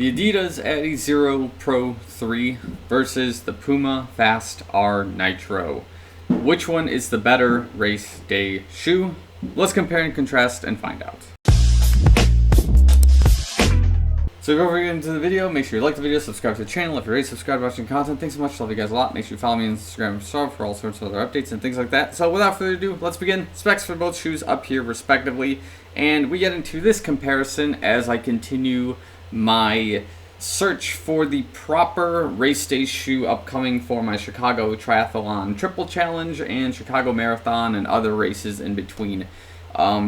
The Adidas Adizero Pro 3 versus the Puma Fast R-Nitro. Which one is the better race day shoe? Let's compare and contrast and find out. So before we get into the video, make sure you like the video, subscribe to the channel. If you're already subscribed watching content, thanks so much. Love you guys a lot. Make sure you follow me on Instagram and Strava for all sorts of other updates and things like that. So without further ado, let's begin. Specs for both shoes up here respectively. And we get into this comparison as I continue my search for the proper race day shoe upcoming for my Chicago Triathlon Triple Challenge and Chicago Marathon and other races in between.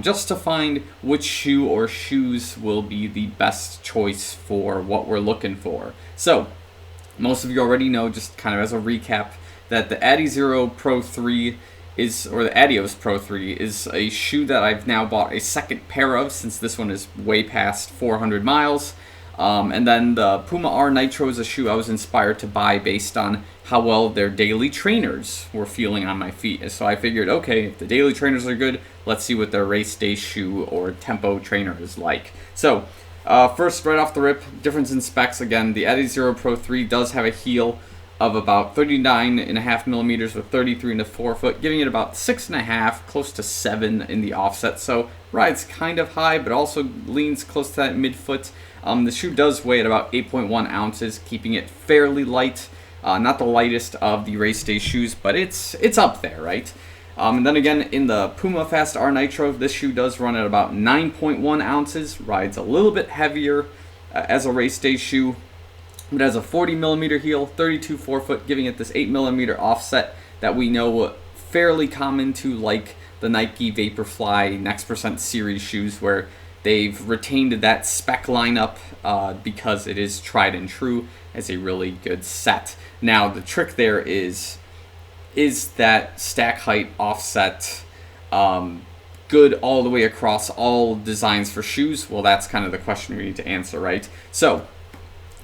Just to find which shoe or shoes will be the best choice for what we're looking for. So, most of you already know, just kind of as a recap, that the Adizero Pro 3 or the Adios Pro 3 is a shoe that I've now bought a second pair of since this one is way past 400 miles. And then the Puma R-Nitro is a shoe I was inspired to buy based on how well their daily trainers were feeling on my feet. So I figured, okay, if the daily trainers are good, let's see what their race day shoe or tempo trainer is like. So first, right off the rip, difference in specs. Again, the Adizero Pro 3 does have a heel of about 39.5 millimeters with 33 in the forefoot, giving it about 6.5, close to 7 in the offset. So rides kind of high, but also leans close to that midfoot. The shoe does weigh at about 8.1 ounces, keeping it fairly light. Not the lightest of the race day shoes, but it's up there, right? And then again, in the Puma Fast R-Nitro, this shoe does run at about 9.1 ounces, rides a little bit heavier as a race day shoe. It has a 40 millimeter heel, 32 forefoot, giving it this 8 millimeter offset that we know fairly common to like the Nike Vaporfly Next Percent series shoes, where they've retained that spec lineup because it is tried and true as a really good set. Now the trick there is that stack height offset good all the way across all designs for shoes? Well, that's kind of the question we need to answer, right? So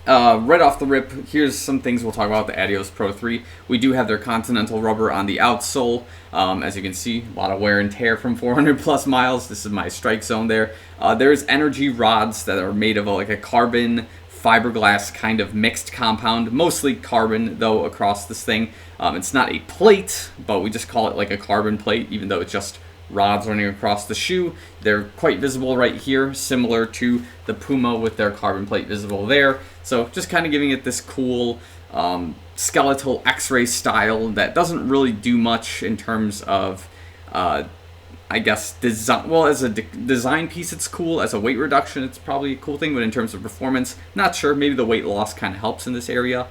right off the rip, here's some things we'll talk about the Adios Pro 3. We do have their Continental rubber on the outsole. As you can see, a lot of wear and tear from 400 plus miles. This is my strike zone there. There's energy rods that are made of like a carbon fiberglass kind of mixed compound, mostly carbon though across this thing. It's not a plate, but we just call it like a carbon plate, even though it's just rods running across the shoe. They're quite visible right here, similar to the Puma with their carbon plate visible there. So just kind of giving it this cool skeletal x-ray style that doesn't really do much in terms of I guess design. Well, as a design piece it's cool. As a weight reduction it's probably a cool thing, but in terms of performance, not sure. Maybe the weight loss kind of helps in this area.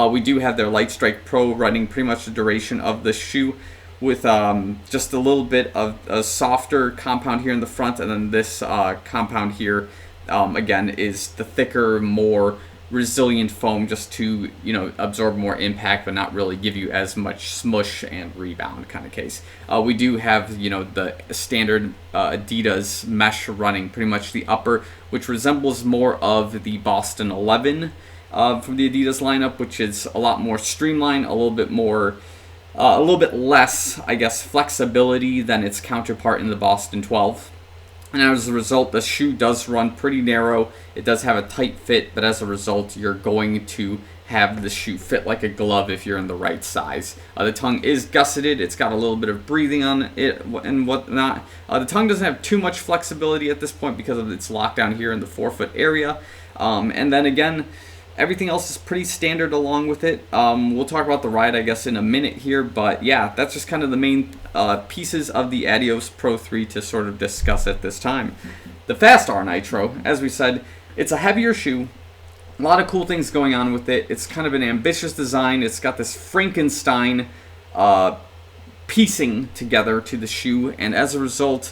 We do have their Light Strike Pro running pretty much the duration of the shoe, with just a little bit of a softer compound here in the front, and then this compound here again is the thicker, more resilient foam, just to, you know, absorb more impact but not really give you as much smush and rebound kind of case. We do have, you know, the standard Adidas mesh running pretty much the upper, which resembles more of the Boston 11 from the Adidas lineup, which is a lot more streamlined, a little bit less, I guess, flexibility than its counterpart in the Boston 12. And as a result, the shoe does run pretty narrow. It does have a tight fit, but as a result, you're going to have the shoe fit like a glove if you're in the right size. The tongue is gusseted. It's got a little bit of breathing on it and whatnot. The tongue doesn't have too much flexibility at this point because of its lockdown here in the forefoot area. And then again, everything else is pretty standard along with it. We'll talk about the ride, I guess, in a minute here, but yeah, that's just kind of the main pieces of the Adios Pro 3 to sort of discuss at this time. The Fast R-Nitro, as we said, it's a heavier shoe. A lot of cool things going on with it. It's kind of an ambitious design. It's got this Frankenstein piecing together to the shoe, and as a result,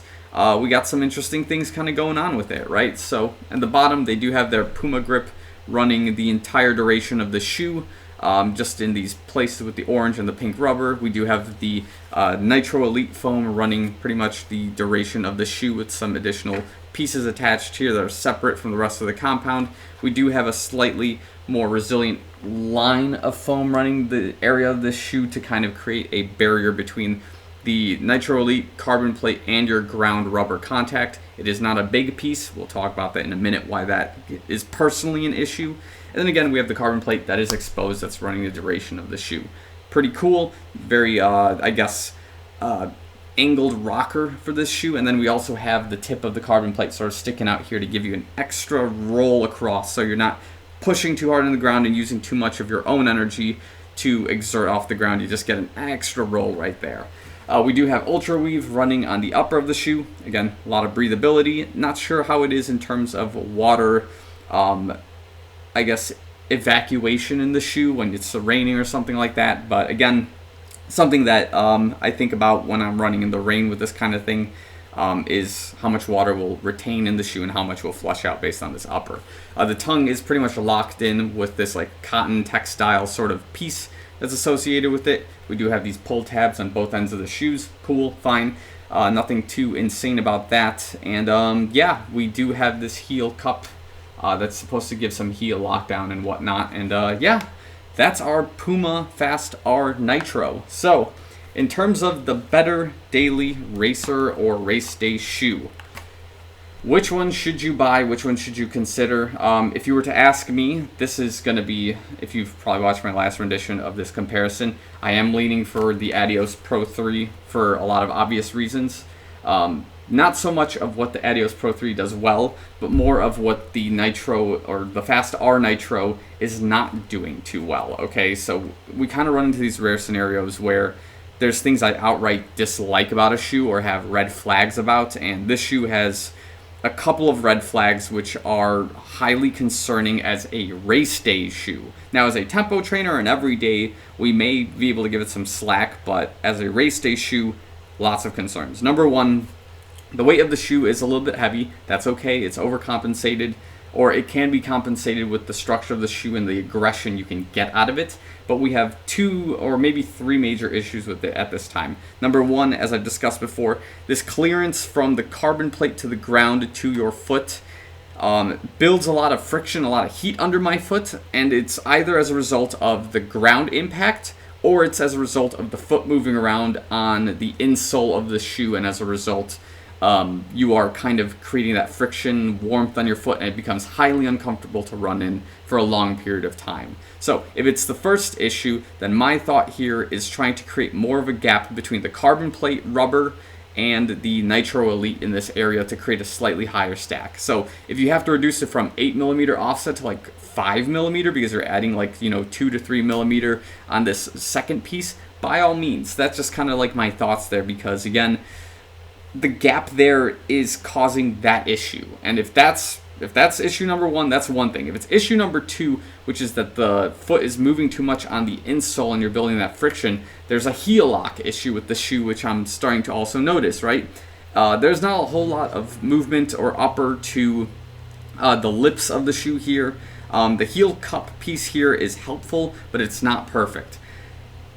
we got some interesting things kind of going on with it, right? So at the bottom, they do have their Puma grip running the entire duration of the shoe, just in these places with the orange and the pink rubber. We do have the Nitro Elite foam running pretty much the duration of the shoe with some additional pieces attached here that are separate from the rest of the compound. We do have a slightly more resilient line of foam running the area of this shoe to kind of create a barrier between the Nitro Elite carbon plate and your ground rubber contact. It is not a big piece. We'll talk about that in a minute, why that is personally an issue. And then again, we have the carbon plate that is exposed, that's running the duration of the shoe. Pretty cool, very, angled rocker for this shoe. And then we also have the tip of the carbon plate sort of sticking out here to give you an extra roll across, so you're not pushing too hard on the ground and using too much of your own energy to exert off the ground. You just get an extra roll right there. We do have Ultra Weave running on the upper of the shoe. Again, a lot of breathability. Not sure how it is in terms of water, I guess, evacuation in the shoe when it's raining or something like that. But again, something that I think about when I'm running in the rain with this kind of thing is how much water will retain in the shoe and how much will flush out based on this upper. The tongue is pretty much locked in with this like cotton textile sort of piece that's associated with it. We do have these pull tabs on both ends of the shoes. Cool, fine. Nothing too insane about that. And yeah, we do have this heel cup that's supposed to give some heel lockdown and whatnot. And yeah, that's our Puma Fast R-Nitro. So, in terms of the better daily racer or race day shoe, which one should you buy? Which one should you consider? If you were to ask me, this is going to be, if you've probably watched my last rendition of this comparison, I am leaning for the Adios Pro 3 for a lot of obvious reasons. Not so much of what the Adios Pro 3 does well, but more of what the Nitro or the Fast R Nitro is not doing too well. Okay, so we kind of run into these rare scenarios where there's things I outright dislike about a shoe or have red flags about, and this shoe has a couple of red flags which are highly concerning as a race day shoe. Now, as a tempo trainer and every day, we may be able to give it some slack, but as a race day shoe, lots of concerns. Number one, the weight of the shoe is a little bit heavy. That's okay. It's overcompensated, or it can be compensated with the structure of the shoe and the aggression you can get out of it. But we have 2 or maybe 3 major issues with it at this time. Number one, as I've discussed before, this clearance from the carbon plate to the ground to your foot builds a lot of friction, a lot of heat under my foot, and it's either as a result of the ground impact or it's as a result of the foot moving around on the insole of the shoe, and as a result, you are kind of creating that friction, warmth on your foot, and it becomes highly uncomfortable to run in for a long period of time. So if it's the first issue, then my thought here is trying to create more of a gap between the carbon plate rubber and the Nitro Elite in this area to create a slightly higher stack. So if you have to reduce it from 8mm offset to like 5mm because you're adding like, 2 to 3mm on this second piece, by all means. That's just kind of like my thoughts there, because again, the gap there is causing that issue. And if that's issue number one, that's one thing. If it's issue number two, which is that the foot is moving too much on the insole and you're building that friction, there's a heel lock issue with the shoe, which I'm starting to also notice, right? There's not a whole lot of movement or upper to the lips of the shoe here. The heel cup piece here is helpful, but it's not perfect.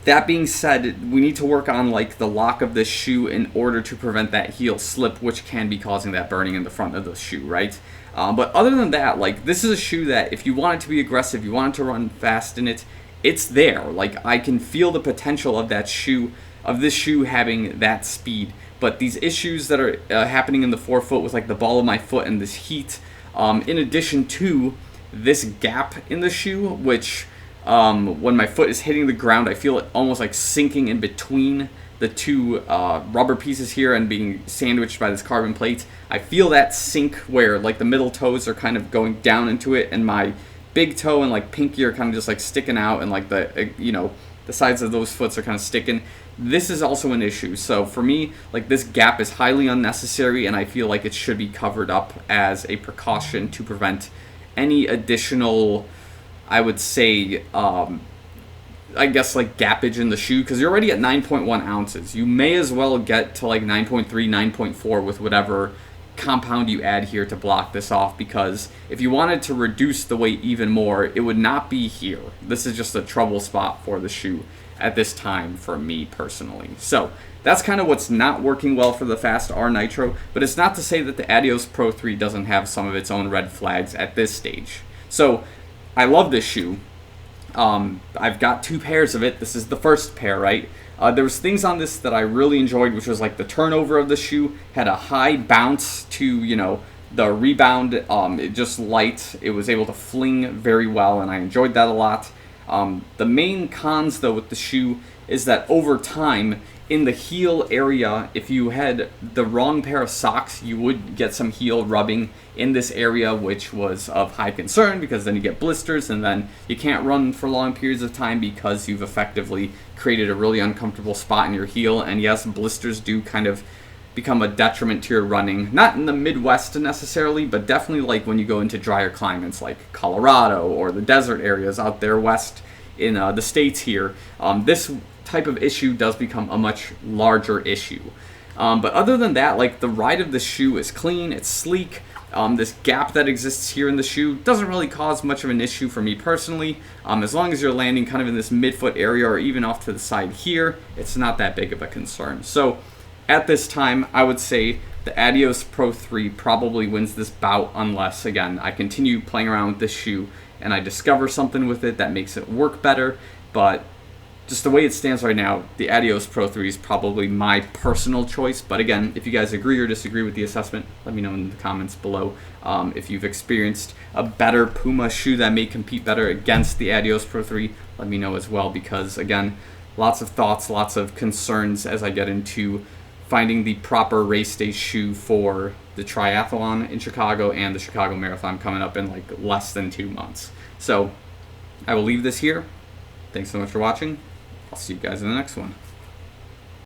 That being said, we need to work on like the lock of this shoe in order to prevent that heel slip, which can be causing that burning in the front of the shoe, right? But other than that, like, this is a shoe that if you want it to be aggressive, you want it to run fast in it, it's there. Like, I can feel the potential of that shoe, of this shoe having that speed. But these issues that are happening in the forefoot with like the ball of my foot and this heat, in addition to this gap in the shoe, which when my foot is hitting the ground, I feel it almost like sinking in between the two rubber pieces here and being sandwiched by this carbon plate. I feel that sink where like the middle toes are kind of going down into it, and my big toe and like pinky are kind of just like sticking out, and like the the sides of those foots are kind of sticking. This is also an issue. So for me, like, this gap is highly unnecessary, and I feel like it should be covered up as a precaution to prevent any additional, I would say, I guess, like, gappage in the shoe, because you're already at 9.1 ounces. You may as well get to like 9.3, 9.4 with whatever compound you add here to block this off, because if you wanted to reduce the weight even more, it would not be here. This is just a trouble spot for the shoe at this time for me personally. So that's kind of what's not working well for the Fast R-Nitro, but it's not to say that the Adios Pro 3 doesn't have some of its own red flags at this stage. So I love this shoe. I've got 2 pairs of it. This is the first pair, right? There was things on this that I really enjoyed, which was like the turnover of the shoe had a high bounce to, you know, the rebound. It just light. It was able to fling very well, and I enjoyed that a lot. The main cons, though, with the shoe is that over time, in the heel area, if you had the wrong pair of socks, you would get some heel rubbing in this area, which was of high concern because then you get blisters and then you can't run for long periods of time because you've effectively created a really uncomfortable spot in your heel. And yes, blisters do kind of become a detriment to your running. Not in the Midwest necessarily, but definitely like when you go into drier climates like Colorado or the desert areas out there west in the States here. This type of issue does become a much larger issue. But other than that, like the ride of the shoe is clean, it's sleek. This gap that exists here in the shoe doesn't really cause much of an issue for me personally. As long as you're landing kind of in this midfoot area or even off to the side here, it's not that big of a concern. So at this time, I would say the Adios Pro 3 probably wins this bout unless, again, I continue playing around with this shoe and I discover something with it that makes it work better. But just the way it stands right now, the Adios Pro 3 is probably my personal choice. But again, if you guys agree or disagree with the assessment, let me know in the comments below. If you've experienced a better Puma shoe that may compete better against the Adios Pro 3, let me know as well. Because again, lots of thoughts, lots of concerns as I get into finding the proper race day shoe for the triathlon in Chicago and the Chicago Marathon coming up in like less than 2 months. So I will leave this here. Thanks so much for watching. I'll see you guys in the next one.